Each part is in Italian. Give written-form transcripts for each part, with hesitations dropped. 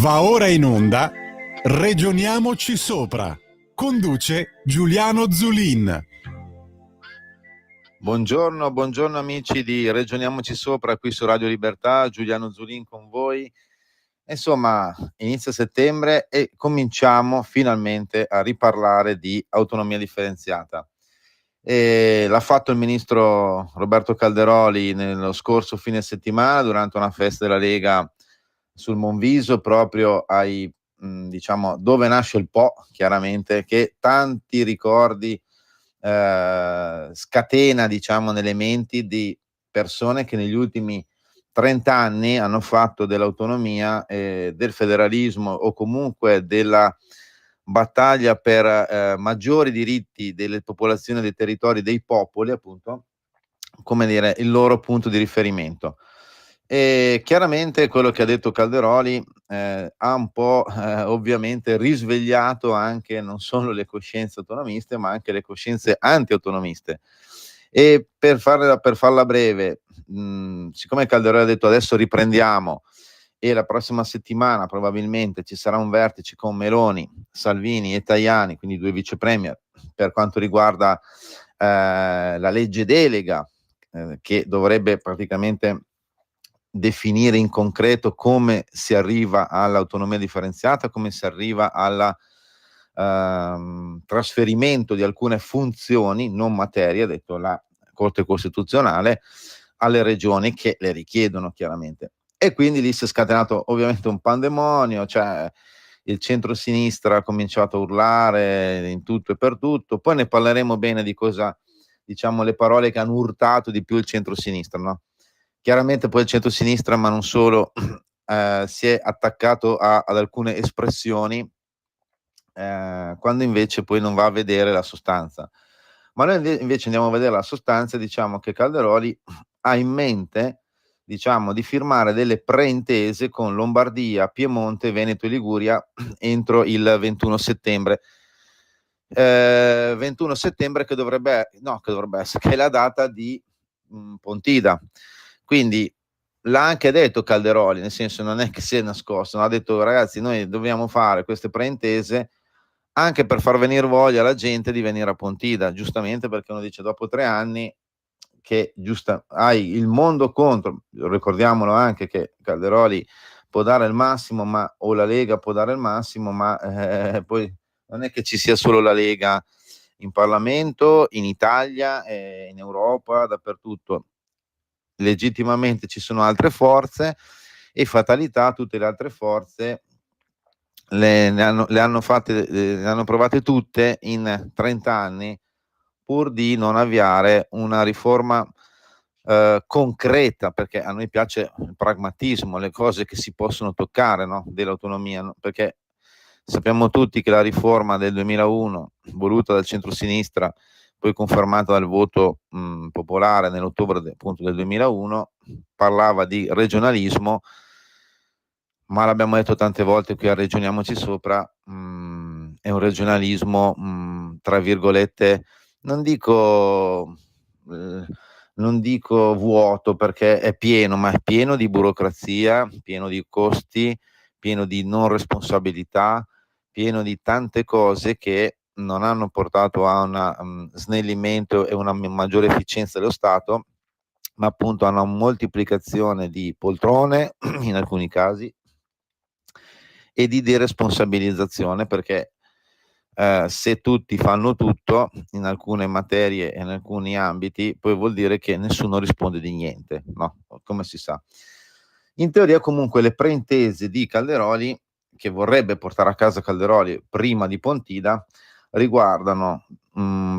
Va ora in onda Regioniamoci Sopra. Conduce Giuliano Zulin. Buongiorno amici di Regioniamoci Sopra qui su Radio Libertà, Giuliano Zulin con voi. Insomma, inizia settembre e cominciamo finalmente a riparlare di autonomia differenziata. L'ha fatto il ministro Roberto Calderoli nello scorso fine settimana durante una festa della Lega sul Monviso, proprio diciamo, dove nasce il Po, chiaramente, che tanti ricordi scatena, diciamo, nelle menti di persone che negli ultimi 30 anni hanno fatto dell'autonomia, del federalismo o comunque della battaglia per maggiori diritti delle popolazioni, dei territori, dei popoli, appunto, come dire, il loro punto di riferimento. E chiaramente quello che ha detto Calderoli ha un po' ovviamente risvegliato anche non solo le coscienze autonomiste, ma anche le coscienze anti-autonomiste. E per farla breve, siccome Calderoli ha detto adesso riprendiamo e la prossima settimana probabilmente ci sarà un vertice con Meloni, Salvini e Tajani, quindi due vice premier, per quanto riguarda la legge delega che dovrebbe praticamente definire in concreto come si arriva all'autonomia differenziata, come si arriva al trasferimento di alcune funzioni, non materie, ha detto la Corte Costituzionale, alle regioni che le richiedono chiaramente. E quindi lì si è scatenato ovviamente un pandemonio, cioè il centro-sinistra ha cominciato a urlare in tutto e per tutto, poi ne parleremo bene di cosa, diciamo, le parole che hanno urtato di più il centro-sinistra, no? Chiaramente poi il centro-sinistra, ma non solo, si è attaccato ad alcune espressioni, quando invece poi non va a vedere la sostanza. Ma noi invece andiamo a vedere la sostanza e diciamo che Calderoli ha in mente, diciamo, di firmare delle preintese con Lombardia, Piemonte, Veneto e Liguria entro il 21 settembre. 21 settembre che dovrebbe essere, che è la data di Pontida. Quindi l'ha anche detto Calderoli, nel senso non è che si è nascosto, ha detto ragazzi noi dobbiamo fare queste preintese anche per far venire voglia alla gente di venire a Pontida, giustamente perché uno dice dopo 3 anni che hai il mondo contro, ricordiamolo anche che Calderoli può dare il massimo, o la Lega può dare il massimo, ma poi non è che ci sia solo la Lega in Parlamento, in Italia, in Europa, dappertutto. Legittimamente ci sono altre forze e fatalità tutte le altre forze le hanno provate tutte in 30 anni pur di non avviare una riforma concreta, perché a noi piace il pragmatismo, le cose che si possono toccare, no? Dell'autonomia, no? Perché sappiamo tutti che la riforma del 2001 voluta dal centro-sinistra, poi confermata dal voto popolare nell'ottobre appunto del 2001, parlava di regionalismo, ma l'abbiamo detto tante volte qui a Regioniamoci Sopra, è un regionalismo, tra virgolette, non dico, non dico vuoto perché è pieno, ma è pieno di burocrazia, pieno di costi, pieno di non responsabilità, pieno di tante cose che non hanno portato a un snellimento e una maggiore efficienza dello Stato, ma appunto a una moltiplicazione di poltrone in alcuni casi e di deresponsabilizzazione, perché se tutti fanno tutto in alcune materie e in alcuni ambiti, poi vuol dire che nessuno risponde di niente, no? Come si sa. In teoria comunque le preintese di Calderoli, che vorrebbe portare a casa Calderoli prima di Pontida, riguardano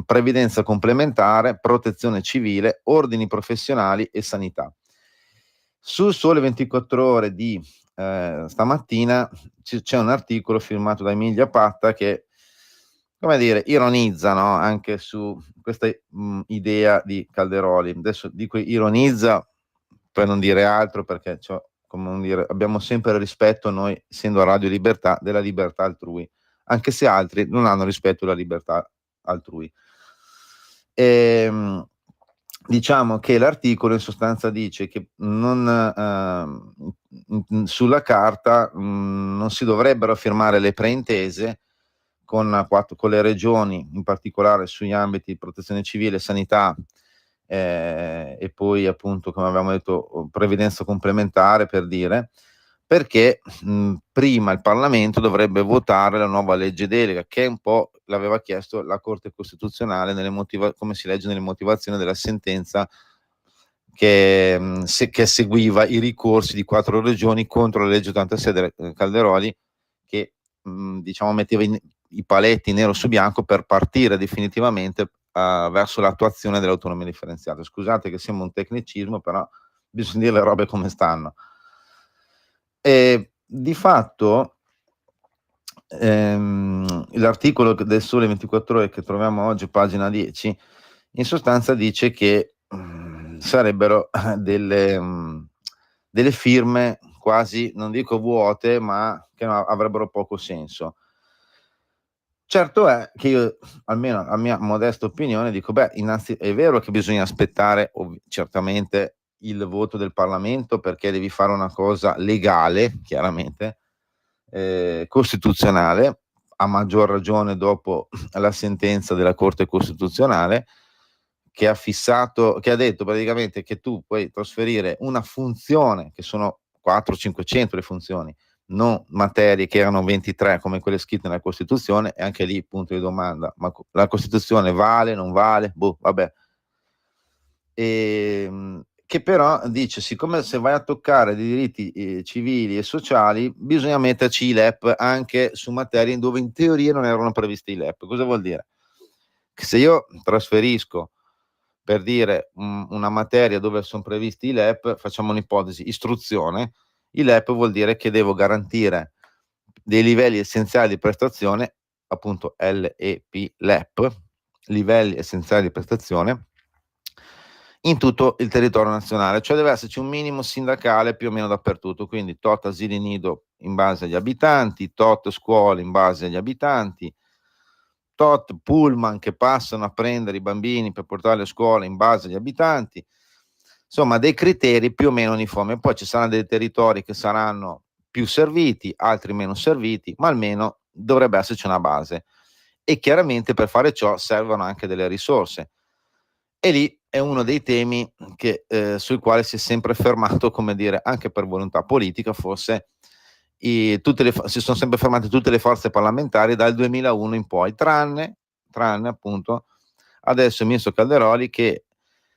previdenza complementare, protezione civile, ordini professionali e sanità. Sul Sole 24 Ore di stamattina c'è un articolo firmato da Emilia Patta che, come dire, ironizza, no? Anche su questa idea di Calderoli. Adesso dico ironizza per non dire altro, perché come dire, abbiamo sempre rispetto noi, essendo a Radio Libertà, della libertà altrui, anche se altri non hanno rispetto della libertà altrui. diciamo che l'articolo in sostanza dice che sulla carta non si dovrebbero firmare le preintese con le regioni, in particolare sugli ambiti di protezione civile, sanità e poi appunto, come avevamo detto, previdenza complementare, per dire, perché prima il Parlamento dovrebbe votare la nuova legge delega, che un po' l'aveva chiesto la Corte Costituzionale come si legge nelle motivazioni della sentenza che seguiva i ricorsi di 4 regioni contro la legge 86 del Calderoli, che diciamo metteva i paletti nero su bianco per partire definitivamente verso l'attuazione dell'autonomia differenziata. Scusate che sembra un tecnicismo, però bisogna dire le robe come stanno. E di fatto l'articolo del Sole 24 Ore che troviamo oggi, pagina 10, in sostanza dice che sarebbero delle firme quasi, non dico vuote, ma che avrebbero poco senso. Certo è che io, almeno a mia modesta opinione, dico, è vero che bisogna aspettare certamente il voto del Parlamento, perché devi fare una cosa legale, chiaramente, costituzionale, a maggior ragione dopo la sentenza della Corte Costituzionale, che ha detto praticamente che tu puoi trasferire una funzione, che sono 400-500 le funzioni, non materie che erano 23 come quelle scritte nella Costituzione, e anche lì punto di domanda, ma la Costituzione vale, non vale? Boh, vabbè. Che però dice, siccome se vai a toccare dei diritti civili e sociali, bisogna metterci i LEP anche su materie dove in teoria non erano previsti i LEP. Cosa vuol dire? Che se io trasferisco, per dire, una materia dove sono previsti i LEP, facciamo un'ipotesi, istruzione, i LEP vuol dire che devo garantire dei livelli essenziali di prestazione, appunto LEP, LEP, livelli essenziali di prestazione, in tutto il territorio nazionale, cioè deve esserci un minimo sindacale più o meno dappertutto, quindi tot asili nido in base agli abitanti, tot scuole in base agli abitanti, tot pullman che passano a prendere i bambini per portarli a scuola in base agli abitanti, insomma dei criteri più o meno uniformi. Poi ci saranno dei territori che saranno più serviti, altri meno serviti, ma almeno dovrebbe esserci una base, e chiaramente per fare ciò servono anche delle risorse, e lì è uno dei temi sui quali si è sempre fermato, come dire, anche per volontà politica forse, si sono sempre fermate tutte le forze parlamentari dal 2001 in poi, tranne appunto adesso il ministro Calderoli, che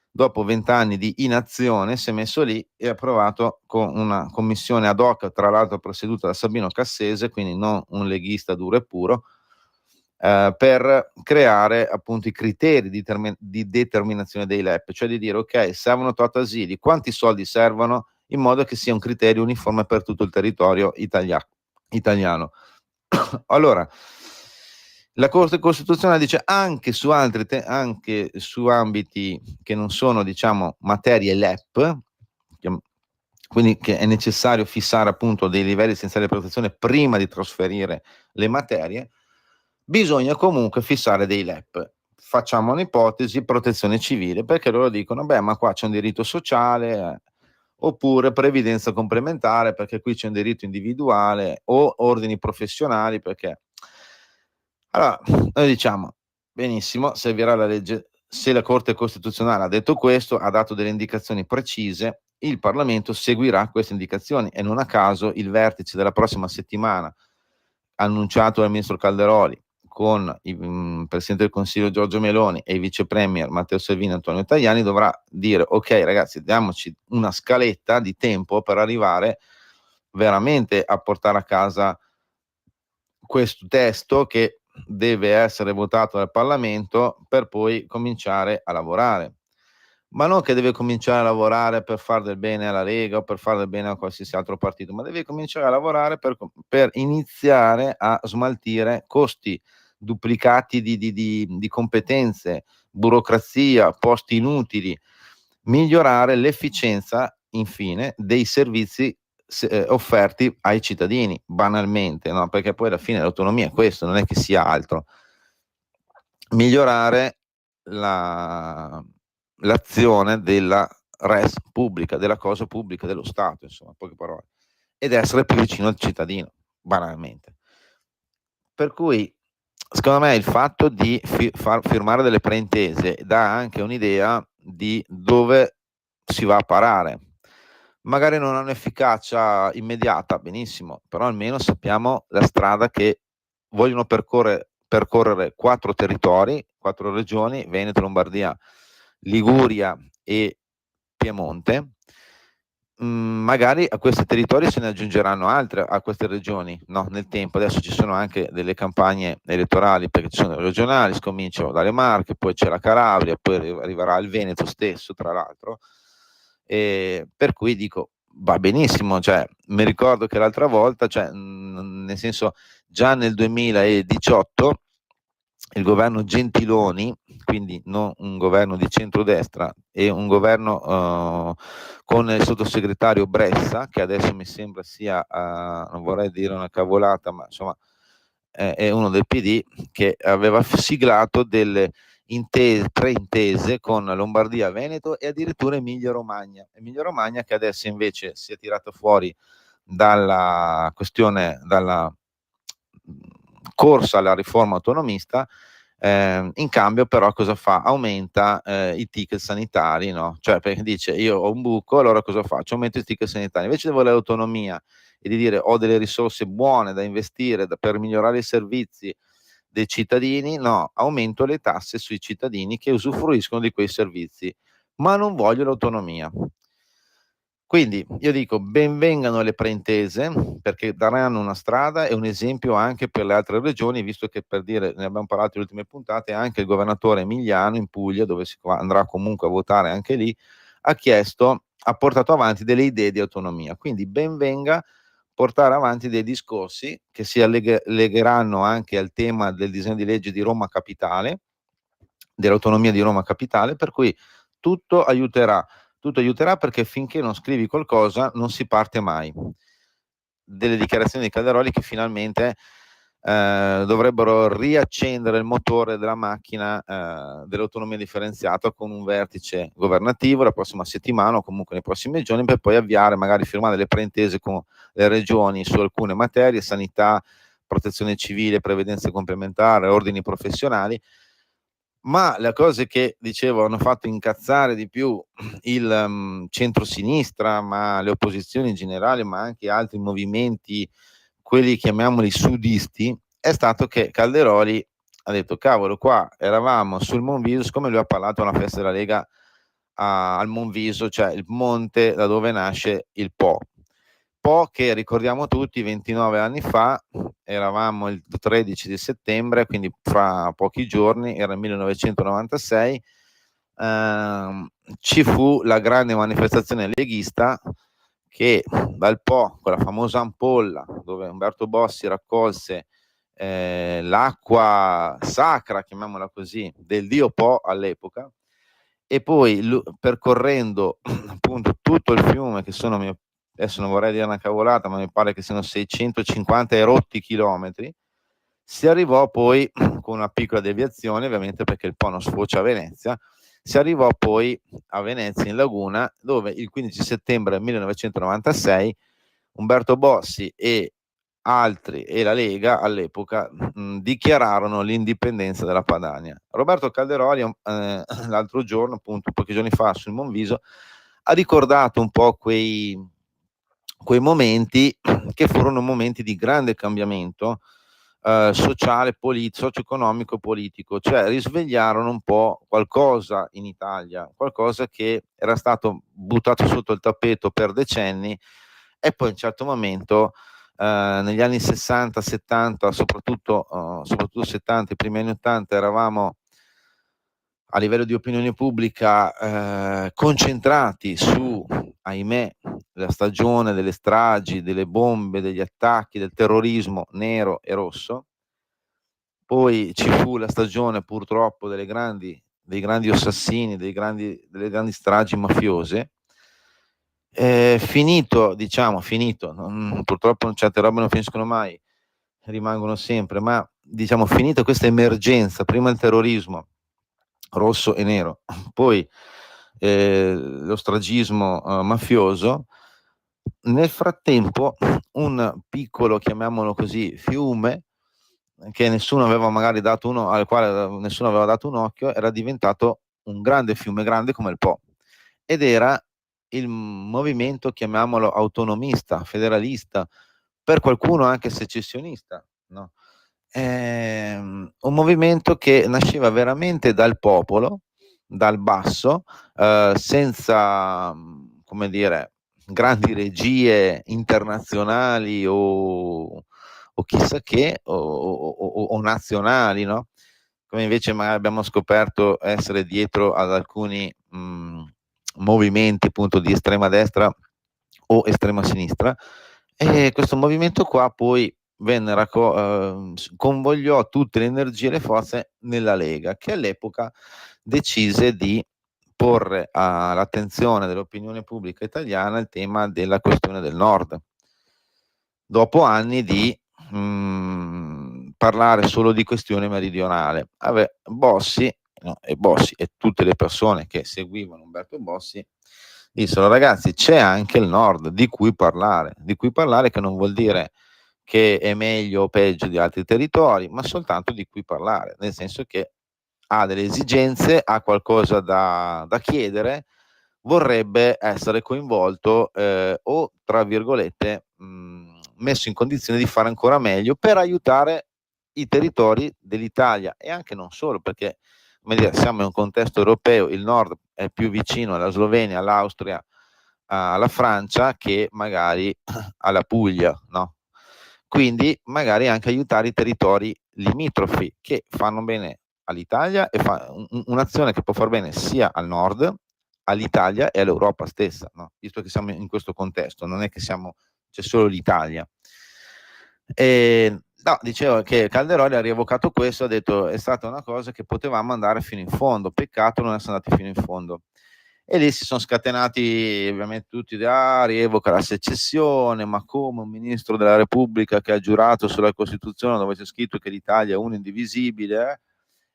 dopo 20 anni di inazione si è messo lì e ha approvato con una commissione ad hoc, tra l'altro presieduta da Sabino Cassese, quindi non un leghista duro e puro, per creare appunto i criteri di determinazione dei LEP, cioè di dire ok, servono tot asili, quanti soldi servono, in modo che sia un criterio uniforme per tutto il territorio italiano. Allora, la Corte Costituzionale dice anche su anche su ambiti che non sono, diciamo, materie LEP, quindi che è necessario fissare appunto dei livelli essenziali di protezione prima di trasferire le materie, bisogna comunque fissare dei LEP. Facciamo un'ipotesi, protezione civile, perché loro dicono, ma qua c'è un diritto sociale, oppure previdenza complementare, perché qui c'è un diritto individuale, o ordini professionali, perché... Allora, noi diciamo, benissimo, servirà la legge. Se la Corte Costituzionale ha detto questo, ha dato delle indicazioni precise, il Parlamento seguirà queste indicazioni, e non a caso il vertice della prossima settimana, annunciato dal ministro Calderoli, con il Presidente del Consiglio Giorgio Meloni e i Vice Premier Matteo Salvini e Antonio Tajani, dovrà dire ok ragazzi, diamoci una scaletta di tempo per arrivare veramente a portare a casa questo testo, che deve essere votato dal Parlamento per poi cominciare a lavorare. Ma non che deve cominciare a lavorare per fare del bene alla Lega o per fare del bene a qualsiasi altro partito, ma deve cominciare a lavorare per iniziare a smaltire costi duplicati di competenze, burocrazia, posti inutili, migliorare l'efficienza, infine, dei servizi offerti ai cittadini, banalmente, no? Perché poi alla fine l'autonomia è questo, non è che sia altro. Migliorare l'azione della res pubblica, della cosa pubblica, dello Stato, insomma, in poche parole, ed essere più vicino al cittadino, banalmente. Per cui, secondo me, il fatto di far firmare delle preintese dà anche un'idea di dove si va a parare. Magari non ha un'efficacia immediata, benissimo, però almeno sappiamo la strada che vogliono percorrere 4 territori, 4 regioni, Veneto, Lombardia, Liguria e Piemonte. Magari a questi territori se ne aggiungeranno altre, a queste regioni, no, nel tempo. Adesso ci sono anche delle campagne elettorali, perché ci sono le regionali, scominciano dalle Marche, poi c'è la Calabria, poi arriverà il Veneto stesso, tra l'altro. Per cui dico, va benissimo, cioè, mi ricordo che l'altra volta, cioè, nel senso, già nel 2018 il governo Gentiloni, quindi non un governo di centrodestra, e un governo con il sottosegretario Bressa, che adesso mi sembra sia, non vorrei dire una cavolata, ma insomma è uno del PD, che aveva siglato delle preintese con Lombardia, Veneto e addirittura Emilia Romagna. Emilia Romagna che adesso invece si è tirata fuori dalla questione, dalla corsa alla riforma autonomista. In cambio però cosa fa? Aumenta i ticket sanitari, no? Cioè, perché dice io ho un buco, allora cosa faccio? Aumento i ticket sanitari. Invece di volere l'autonomia e di dire ho delle risorse buone da investire per migliorare i servizi dei cittadini, no, aumento le tasse sui cittadini che usufruiscono di quei servizi, ma non voglio l'autonomia. Quindi io dico benvengano le preintese, perché daranno una strada e un esempio anche per le altre regioni, visto che, per dire, ne abbiamo parlato nelle ultime puntate, anche il governatore Emiliano in Puglia, dove si andrà comunque a votare anche lì, ha portato avanti delle idee di autonomia. Quindi ben venga portare avanti dei discorsi che si legheranno anche al tema del disegno di legge di Roma Capitale, dell'autonomia di Roma Capitale, per cui tutto aiuterà perché finché non scrivi qualcosa non si parte mai. Delle dichiarazioni di Calderoli che finalmente dovrebbero riaccendere il motore della macchina dell'autonomia differenziata con un vertice governativo la prossima settimana o comunque nei prossimi giorni, per poi avviare, magari firmare delle preintese con le regioni su alcune materie, sanità, protezione civile, previdenza complementare, ordini professionali. Ma le cose che, dicevo, hanno fatto incazzare di più il centrosinistra, ma le opposizioni in generale, ma anche altri movimenti, quelli chiamiamoli sudisti, è stato che Calderoli ha detto cavolo, qua eravamo sul Monviso, siccome lui ha parlato alla festa della Lega al Monviso, cioè il monte da dove nasce il Po che ricordiamo tutti 29 anni fa, eravamo il 13 di settembre, quindi fra pochi giorni, era il 1996, ci fu la grande manifestazione leghista che dal Po, con la famosa ampolla dove Umberto Bossi raccolse l'acqua sacra, chiamiamola così, del dio Po all'epoca, e poi percorrendo appunto tutto il fiume, che sono, adesso non vorrei dire una cavolata, ma mi pare che siano 650 erotti chilometri, si arrivò poi con una piccola deviazione, ovviamente perché il Po non sfocia a Venezia, si arrivò poi a Venezia in laguna, dove il 15 settembre 1996 Umberto Bossi e altri e la Lega all'epoca dichiararono l'indipendenza della Padania. Roberto Calderoli l'altro giorno, appunto pochi giorni fa, sul Monviso, ha ricordato un po' quei momenti che furono momenti di grande cambiamento sociale, socio-economico, politico, cioè risvegliarono un po' qualcosa in Italia, qualcosa che era stato buttato sotto il tappeto per decenni, e poi a un certo momento negli anni 60, 70, soprattutto 70, i primi anni 80, eravamo a livello di opinione pubblica concentrati su, ahimè, la stagione delle stragi, delle bombe, degli attacchi, del terrorismo nero e rosso. Poi ci fu la stagione purtroppo dei grandi assassini, delle grandi stragi mafiose. Finito, purtroppo certe robe non finiscono mai, rimangono sempre, ma diciamo finita questa emergenza, prima il terrorismo rosso e nero, poi lo stragismo mafioso. Nel frattempo un piccolo, chiamiamolo così, fiume che nessuno aveva magari dato uno, al quale nessuno aveva dato un occhio, era diventato un grande fiume, grande come il Po, ed era il movimento, chiamiamolo autonomista, federalista, per qualcuno anche secessionista, no? Un movimento che nasceva veramente dal popolo, dal basso, senza, come dire, grandi regie internazionali o chissà che, o nazionali, no? Come invece magari abbiamo scoperto essere dietro ad alcuni movimenti appunto di estrema destra o estrema sinistra. E questo movimento qua poi venne convogliò tutte le energie e le forze nella Lega, che all'epoca decise di porre all'attenzione dell'opinione pubblica italiana il tema della questione del Nord. Dopo anni di parlare solo di questione meridionale. Bossi, no, e Bossi e tutte le persone che seguivano Umberto Bossi dissero: ragazzi, c'è anche il Nord di cui parlare, che non vuol dire che è meglio o peggio di altri territori, ma soltanto di cui parlare, nel senso che ha delle esigenze, ha qualcosa da chiedere, vorrebbe essere coinvolto o, tra virgolette, messo in condizione di fare ancora meglio per aiutare i territori dell'Italia, e anche non solo, perché come dire, siamo in un contesto europeo, il nord è più vicino alla Slovenia, all'Austria, alla Francia, che magari alla Puglia, no? Quindi magari anche aiutare i territori limitrofi che fanno bene all'Italia, e un'azione che può far bene sia al nord, all'Italia e all'Europa stessa, no? Visto che siamo in questo contesto, non è che c'è solo l'Italia. No, dicevo che Calderoli ha rievocato questo, ha detto è stata una cosa che potevamo andare fino in fondo, peccato non essere andati fino in fondo. E lì si sono scatenati ovviamente tutti, rievoca la secessione, ma come un ministro della Repubblica che ha giurato sulla Costituzione dove c'è scritto che l'Italia è uno indivisibile,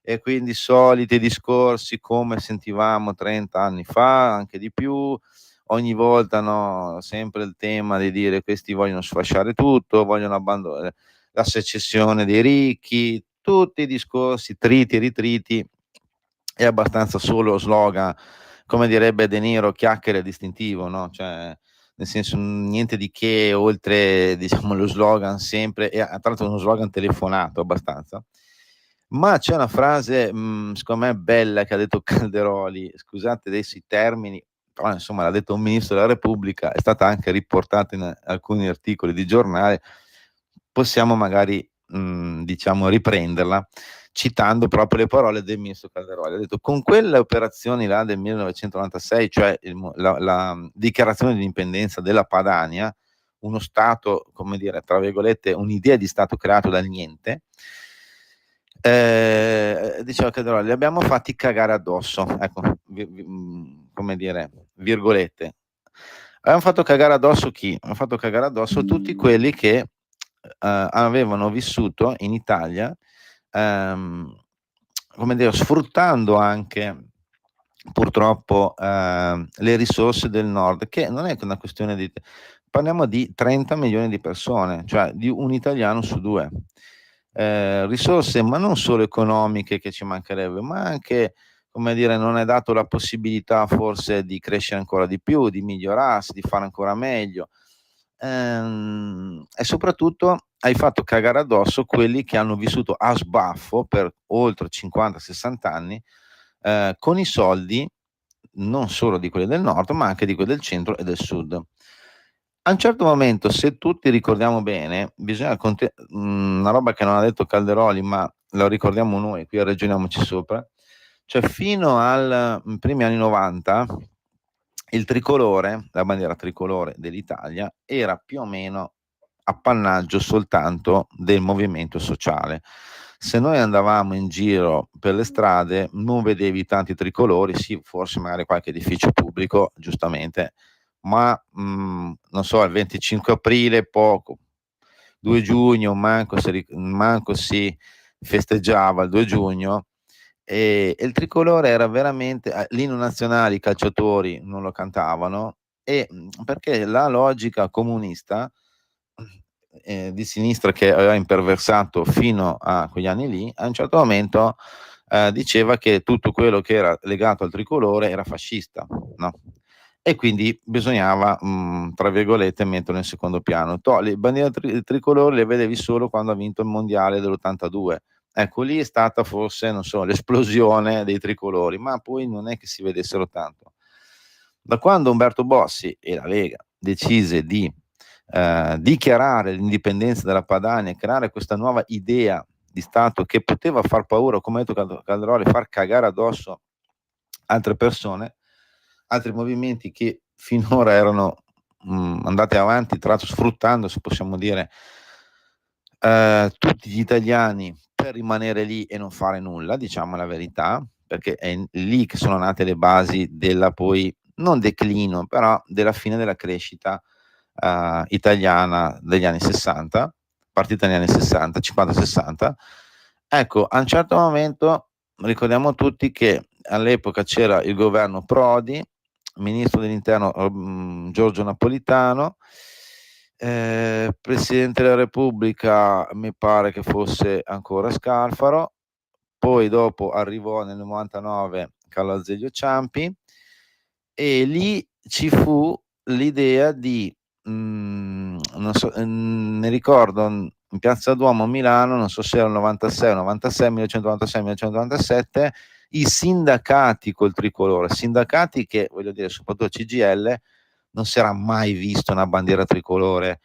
e quindi soliti discorsi come sentivamo 30 anni fa, anche di più, ogni volta, no, sempre il tema di dire questi vogliono sfasciare tutto, vogliono abbandonare la secessione dei ricchi, tutti i discorsi triti e ritriti, è abbastanza solo slogan, come direbbe De Niro, chiacchiere distintivo, no? Cioè, nel senso, niente di che oltre, diciamo, lo slogan sempre, e tra l'altro uno slogan telefonato abbastanza. Ma c'è una frase, secondo me bella, che ha detto Calderoli, scusate adesso i termini, però insomma l'ha detto un ministro della Repubblica, è stata anche riportata in alcuni articoli di giornale, possiamo magari diciamo riprenderla, citando proprio le parole del ministro Calderoli. Ha detto: con quelle operazioni là del 1996, cioè la dichiarazione di indipendenza della Padania, uno Stato, come dire, tra virgolette, un'idea di Stato creato dal niente, diceva Calderoli, li abbiamo fatti cagare addosso, ecco, come dire, virgolette. Abbiamo fatto cagare addosso chi? Hanno fatto cagare addosso tutti quelli che avevano vissuto in Italia, come dire, sfruttando anche purtroppo le risorse del nord, che non è una questione di... Parliamo di 30 milioni di persone, cioè di un italiano su due. Risorse, ma non solo economiche, che ci mancherebbe, ma anche, come dire, non è dato la possibilità forse di crescere ancora di più, di migliorarsi, di fare ancora meglio. E soprattutto hai fatto cagare addosso quelli che hanno vissuto a sbaffo per oltre 50-60 anni, con i soldi non solo di quelli del nord, ma anche di quelli del centro e del sud. A un certo momento, se tutti ricordiamo bene, bisogna una roba che non ha detto Calderoli, ma lo ricordiamo noi, qui ragioniamoci sopra, cioè fino ai primi anni 90 il tricolore, la bandiera tricolore dell'Italia, era più o meno appannaggio soltanto del movimento sociale. Se noi andavamo in giro per le strade non vedevi tanti tricolori, sì, forse magari qualche edificio pubblico, giustamente, ma non so, il 25 aprile poco, 2 giugno manco si festeggiava il 2 giugno, e il tricolore era veramente l'inno nazionale, i calciatori non lo cantavano, perché la logica comunista di sinistra, che aveva imperversato fino a quegli anni lì, a un certo momento diceva che tutto quello che era legato al tricolore era fascista, no? E quindi bisognava, tra virgolette, metterlo in secondo piano. Le bandiere tricolori le vedevi solo quando ha vinto il mondiale dell'82. Ecco, lì è stata forse, non so, l'esplosione dei tricolori, ma poi non è che si vedessero tanto. Da quando Umberto Bossi e la Lega decise di dichiarare l'indipendenza della Padania e creare questa nuova idea di Stato che poteva far paura, come ha detto Calderoli, far cagare addosso altre persone, altri movimenti che finora erano andati avanti, tra l'altro sfruttando, se possiamo dire, tutti gli italiani per rimanere lì e non fare nulla, diciamo la verità, perché è lì che sono nate le basi della poi, non declino, però della fine della crescita italiana degli anni 60, partita negli anni 60, 50-60. Ecco, a un certo momento ricordiamo tutti che all'epoca c'era il governo Prodi, ministro dell'interno Giorgio Napolitano, presidente della Repubblica mi pare che fosse ancora Scalfaro, poi dopo arrivò nel 99 Carlo Azeglio Ciampi e lì ci fu l'idea di non so, ne ricordo in Piazza Duomo a Milano, non so se era il 96, 96, 1996, 1997, i sindacati col tricolore, sindacati che, voglio dire, soprattutto CGIL, non si era mai visto una bandiera tricolore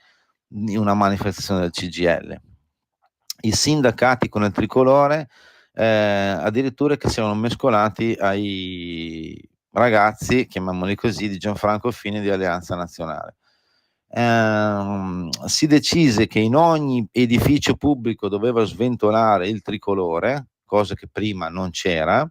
in una manifestazione del CGIL. I sindacati con il tricolore, addirittura che si erano mescolati ai ragazzi, chiamiamoli così, di Gianfranco Fini di Alleanza Nazionale. Si decise che in ogni edificio pubblico doveva sventolare il tricolore, cosa che prima non c'era,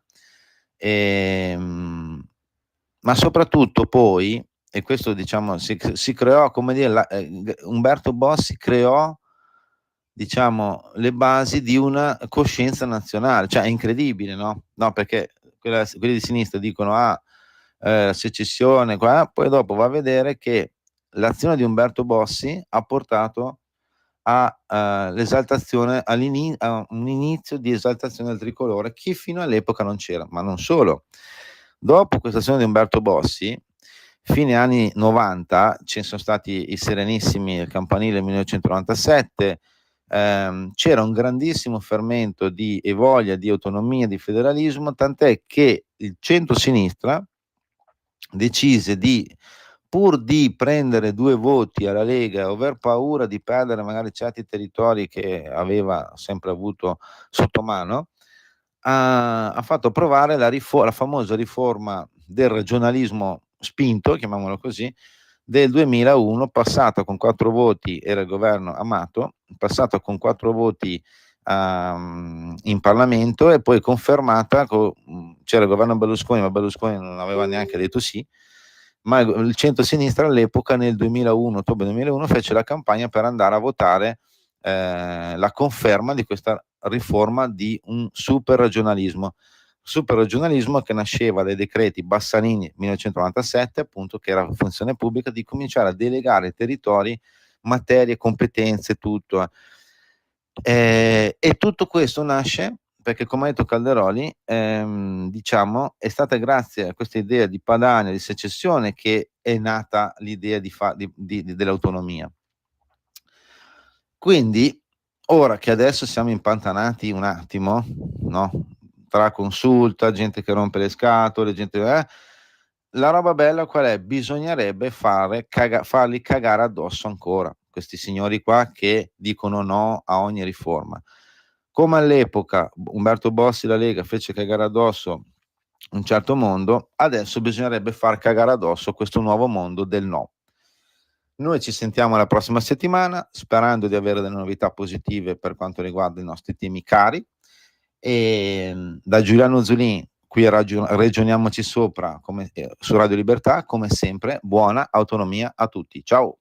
ma soprattutto poi, e questo diciamo si creò, come dire, Umberto Bossi creò, diciamo, le basi di una coscienza nazionale, cioè è incredibile, no? No, perché quelli di sinistra dicono secessione, poi dopo va a vedere che l'azione di Umberto Bossi ha portato l'esaltazione, a un inizio di esaltazione del tricolore che fino all'epoca non c'era, ma non solo. Dopo questa azione di Umberto Bossi, fine anni 90, ci sono stati i Serenissimi, il Campanile 1997, c'era un grandissimo fermento e voglia di autonomia, di federalismo, tant'è che il centro-sinistra decise pur di prendere 2 voti alla Lega, aver paura di perdere magari certi territori che aveva sempre avuto sotto mano, ha fatto approvare la famosa riforma del regionalismo spinto, chiamiamolo così, del 2001, passata con 4 voti, era il governo Amato, passata con 4 voti in Parlamento e poi confermata, c'era il governo Berlusconi, ma Berlusconi non aveva neanche detto sì, ma il centro-sinistra all'epoca nel 2001, ottobre 2001, fece la campagna per andare a votare la conferma di questa riforma di un super regionalismo che nasceva dai decreti Bassanini 1997, appunto, che era funzione pubblica, di cominciare a delegare ai territori materie, competenze, tutto. E tutto questo nasce perché, come ha detto Calderoli, diciamo, è stata grazie a questa idea di Padania, di secessione, che è nata l'idea dell'autonomia. Quindi, ora che adesso siamo impantanati un attimo, no? Tra consulta, gente che rompe le scatole, la roba bella qual è? Bisognerebbe farli cagare addosso ancora, questi signori qua che dicono no a ogni riforma. Come all'epoca Umberto Bossi, la Lega, fece cagare addosso un certo mondo, adesso bisognerebbe far cagare addosso questo nuovo mondo del no. Noi ci sentiamo la prossima settimana, sperando di avere delle novità positive per quanto riguarda i nostri temi cari. E da Giuliano Zulin, qui a Ragioniamoci Sopra, su Radio Libertà, come sempre, buona autonomia a tutti. Ciao!